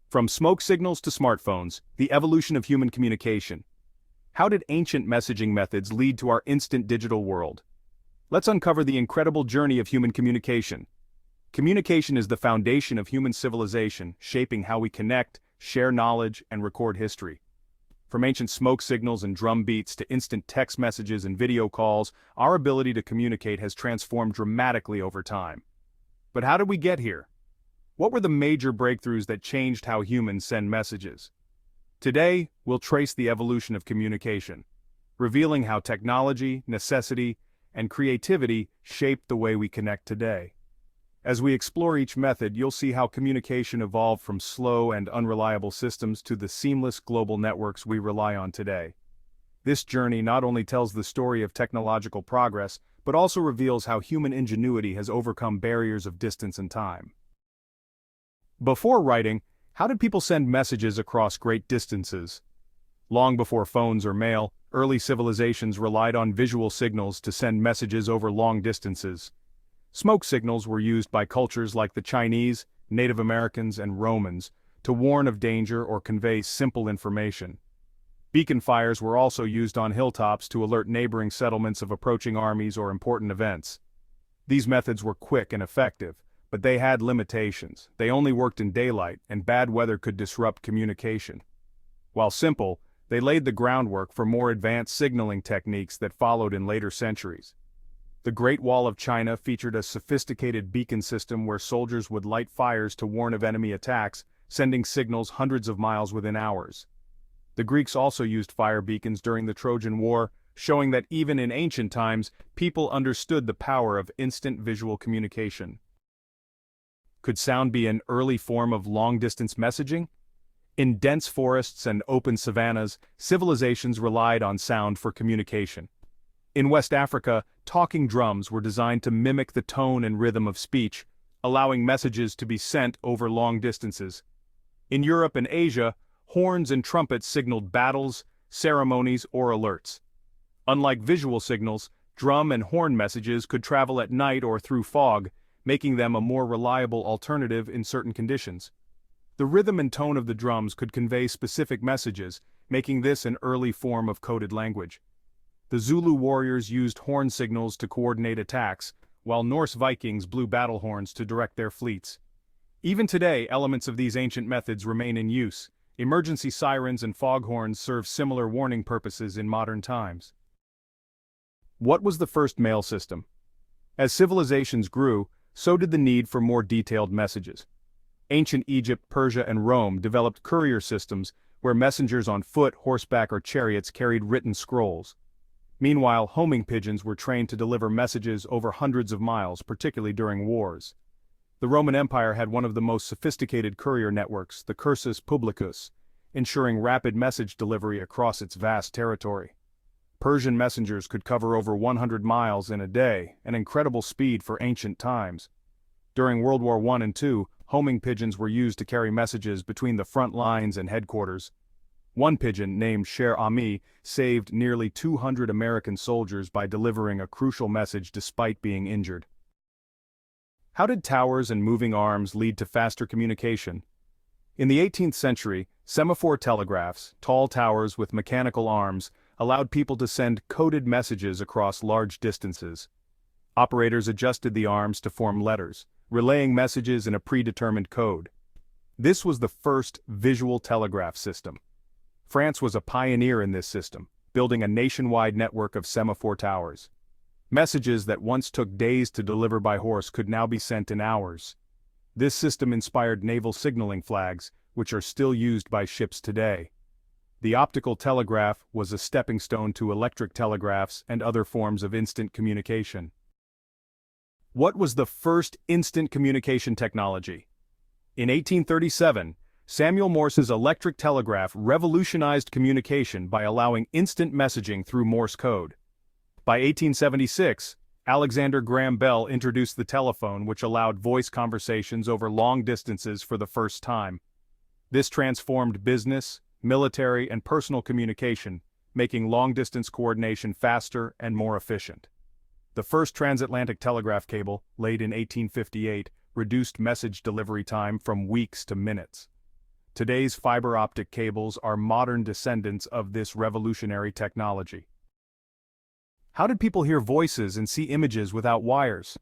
From smoke signals to smartphones, the evolution of human communication. How did ancient messaging methods lead to our instant digital world? Let's uncover the incredible journey of human communication. Communication is the foundation of human civilization, shaping how we connect, share knowledge, and record history. From ancient smoke signals and drum beats to instant text messages and video calls, our ability to communicate has transformed dramatically over time. But how did we get here? What were the major breakthroughs that changed how humans send messages? Today, we'll trace the evolution of communication, revealing how technology, necessity, and creativity shaped the way we connect today. As we explore each method, you'll see how communication evolved from slow and unreliable systems to the seamless global networks we rely on today. This journey not only tells the story of technological progress, but also reveals how human ingenuity has overcome barriers of distance and time. Before writing, how did people send messages across great distances? Long before phones or mail, early civilizations relied on visual signals to send messages over long distances. Smoke signals were used by cultures like the Chinese, Native Americans, and Romans to warn of danger or convey simple information. Beacon fires were also used on hilltops to alert neighboring settlements of approaching armies or important events. These methods were quick and effective, but they had limitations. They only worked in daylight, and bad weather could disrupt communication. While simple, they laid the groundwork for more advanced signaling techniques that followed in later centuries. The Great Wall of China featured a sophisticated beacon system where soldiers would light fires to warn of enemy attacks, sending signals hundreds of miles within hours. The Greeks also used fire beacons during the Trojan War, showing that even in ancient times, people understood the power of instant visual communication. Could sound be an early form of long-distance messaging? In dense forests and open savannas, civilizations relied on sound for communication. In West Africa, talking drums were designed to mimic the tone and rhythm of speech, allowing messages to be sent over long distances. In Europe and Asia, horns and trumpets signaled battles, ceremonies, or alerts. Unlike visual signals, drum and horn messages could travel at night or through fog, making them a more reliable alternative in certain conditions. The rhythm and tone of the drums could convey specific messages, making this an early form of coded language. The Zulu warriors used horn signals to coordinate attacks, while Norse Vikings blew battle horns to direct their fleets. Even today, elements of these ancient methods remain in use. Emergency sirens and foghorns serve similar warning purposes in modern times. What was the first mail system? As civilizations grew, so did the need for more detailed messages. Ancient Egypt, Persia, and Rome developed courier systems where messengers on foot, horseback, or chariots carried written scrolls. Meanwhile, homing pigeons were trained to deliver messages over hundreds of miles, particularly during wars. The Roman Empire had one of the most sophisticated courier networks, the Cursus Publicus, ensuring rapid message delivery across its vast territory. Persian messengers could cover over 100 miles in a day, an incredible speed for ancient times. During World War I and II, homing pigeons were used to carry messages between the front lines and headquarters. One pigeon, named Cher Ami, saved nearly 200 American soldiers by delivering a crucial message despite being injured. How did towers and moving arms lead to faster communication? In the 18th century, semaphore telegraphs, tall towers with mechanical arms, allowed people to send coded messages across large distances. Operators adjusted the arms to form letters, relaying messages in a predetermined code. This was the first visual telegraph system. France was a pioneer in this system, building a nationwide network of semaphore towers. Messages that once took days to deliver by horse could now be sent in hours. This system inspired naval signaling flags, which are still used by ships today. The optical telegraph was a stepping stone to electric telegraphs and other forms of instant communication. What was the first instant communication technology? In 1837, Samuel Morse's electric telegraph revolutionized communication by allowing instant messaging through Morse code. By 1876, Alexander Graham Bell introduced the telephone, which allowed voice conversations over long distances for the first time. This transformed business, military, and personal communication, making long-distance coordination faster and more efficient. The first transatlantic telegraph cable, laid in 1858, reduced message delivery time from weeks to minutes. Today's fiber optic cables are modern descendants of this revolutionary technology. How did people hear voices and see images without wires?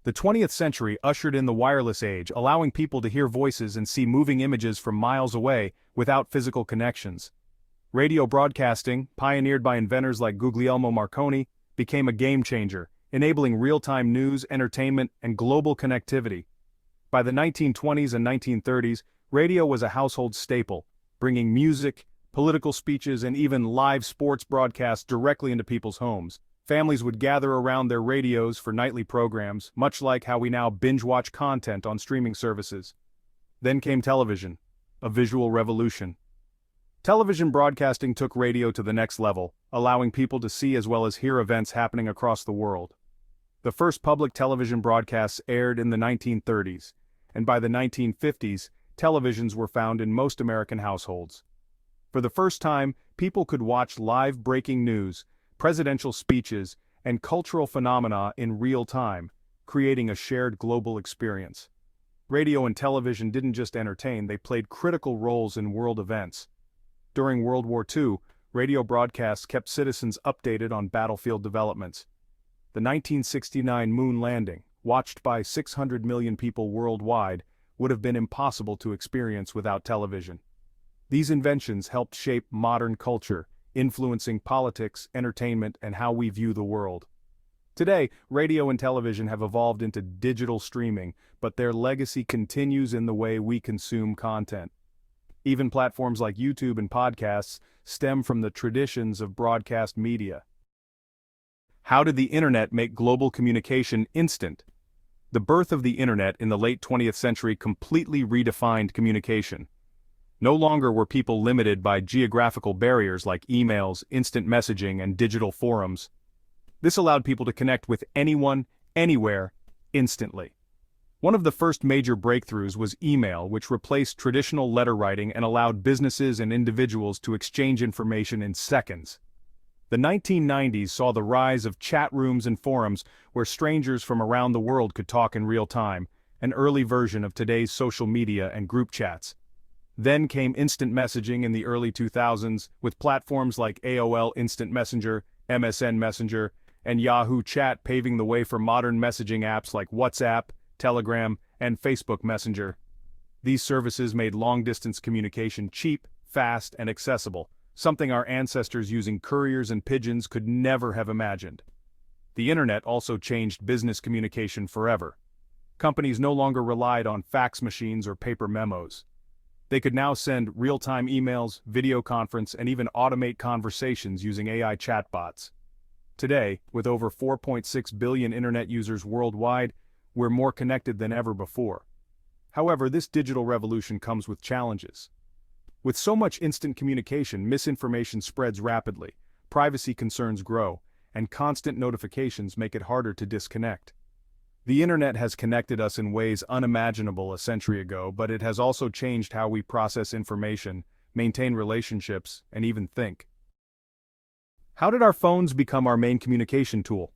The 20th century ushered in the wireless age, allowing people to hear voices and see moving images from miles away without physical connections. Radio broadcasting, pioneered by inventors like Guglielmo Marconi, became a game changer, enabling real-time news, entertainment, and global connectivity. By the 1920s and 1930s, radio was a household staple, bringing music, political speeches, and even live sports broadcasts directly into people's homes. Families would gather around their radios for nightly programs, much like how we now binge-watch content on streaming services. Then came television, a visual revolution. Television broadcasting took radio to the next level, allowing people to see as well as hear events happening across the world. The first public television broadcasts aired in the 1930s, and by the 1950s, televisions were found in most American households. For the first time, people could watch live breaking news, presidential speeches, and cultural phenomena in real time, creating a shared global experience. Radio and television didn't just entertain, they played critical roles in world events. During World War II, radio broadcasts kept citizens updated on battlefield developments. The 1969 moon landing, watched by 600 million people worldwide, would have been impossible to experience without television. These inventions helped shape modern culture, influencing politics, entertainment, and how we view the world. Today, radio and television have evolved into digital streaming, but their legacy continues in the way we consume content. Even platforms like YouTube and podcasts stem from the traditions of broadcast media. How did the internet make global communication instant? The birth of the internet in the late 20th century completely redefined communication. No longer were people limited by geographical barriers like emails, instant messaging, and digital forums. This allowed people to connect with anyone, anywhere, instantly. One of the first major breakthroughs was email, which replaced traditional letter writing and allowed businesses and individuals to exchange information in seconds. The 1990s saw the rise of chat rooms and forums where strangers from around the world could talk in real time, an early version of today's social media and group chats. Then came instant messaging in the early 2000s, with platforms like AOL Instant Messenger, MSN Messenger, and Yahoo Chat paving the way for modern messaging apps like WhatsApp, Telegram, and Facebook Messenger. These services made long-distance communication cheap, fast, and accessible, something our ancestors using couriers and pigeons could never have imagined. The internet also changed business communication forever. Companies no longer relied on fax machines or paper memos. They could now send real-time emails, video conference, and even automate conversations using AI chatbots. Today, with over 4.6 billion internet users worldwide, we're more connected than ever before. However, this digital revolution comes with challenges. With so much instant communication, misinformation spreads rapidly, privacy concerns grow, and constant notifications make it harder to disconnect. The internet has connected us in ways unimaginable a century ago, but it has also changed how we process information, maintain relationships, and even think. How did our phones become our main communication tool?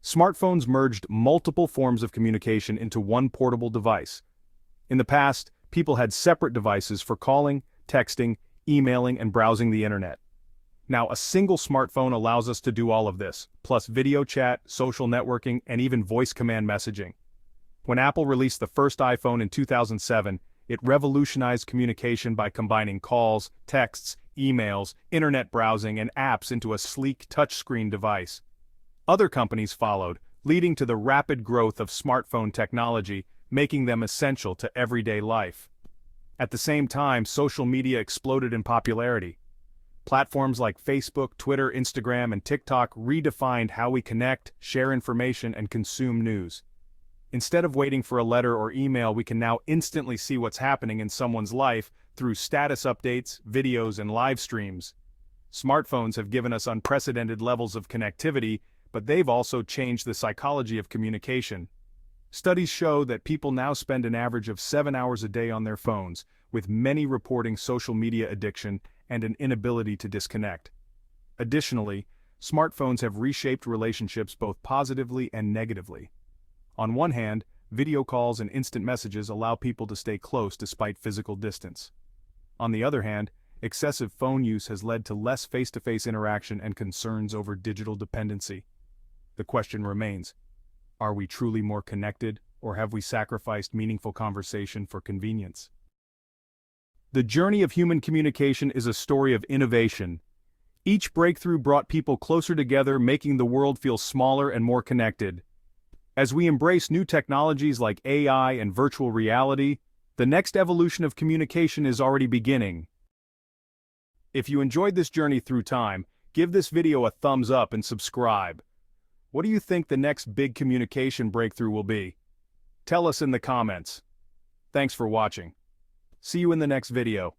Smartphones merged multiple forms of communication into one portable device. In the past, people had separate devices for calling, texting, emailing, and browsing the internet. Now, a single smartphone allows us to do all of this, plus video chat, social networking, and even voice command messaging. When Apple released the first iPhone in 2007, it revolutionized communication by combining calls, texts, emails, internet browsing, and apps into a sleek touchscreen device. Other companies followed, leading to the rapid growth of smartphone technology, making them essential to everyday life. At the same time, social media exploded in popularity. Platforms like Facebook, Twitter, Instagram, and TikTok redefined how we connect, share information, and consume news. Instead of waiting for a letter or email, we can now instantly see what's happening in someone's life through status updates, videos, and live streams. Smartphones have given us unprecedented levels of connectivity, but they've also changed the psychology of communication. Studies show that people now spend an average of 7 hours a day on their phones, with many reporting social media addiction and an inability to disconnect. Additionally, smartphones have reshaped relationships both positively and negatively. On one hand, video calls and instant messages allow people to stay close despite physical distance. On the other hand, excessive phone use has led to less face-to-face interaction and concerns over digital dependency. The question remains, are we truly more connected, or have we sacrificed meaningful conversation for convenience? The journey of human communication is a story of innovation. Each breakthrough brought people closer together, making the world feel smaller and more connected. As we embrace new technologies like AI and virtual reality, the next evolution of communication is already beginning. If you enjoyed this journey through time, give this video a thumbs up and subscribe. What do you think the next big communication breakthrough will be? Tell us in the comments. Thanks for watching. See you in the next video.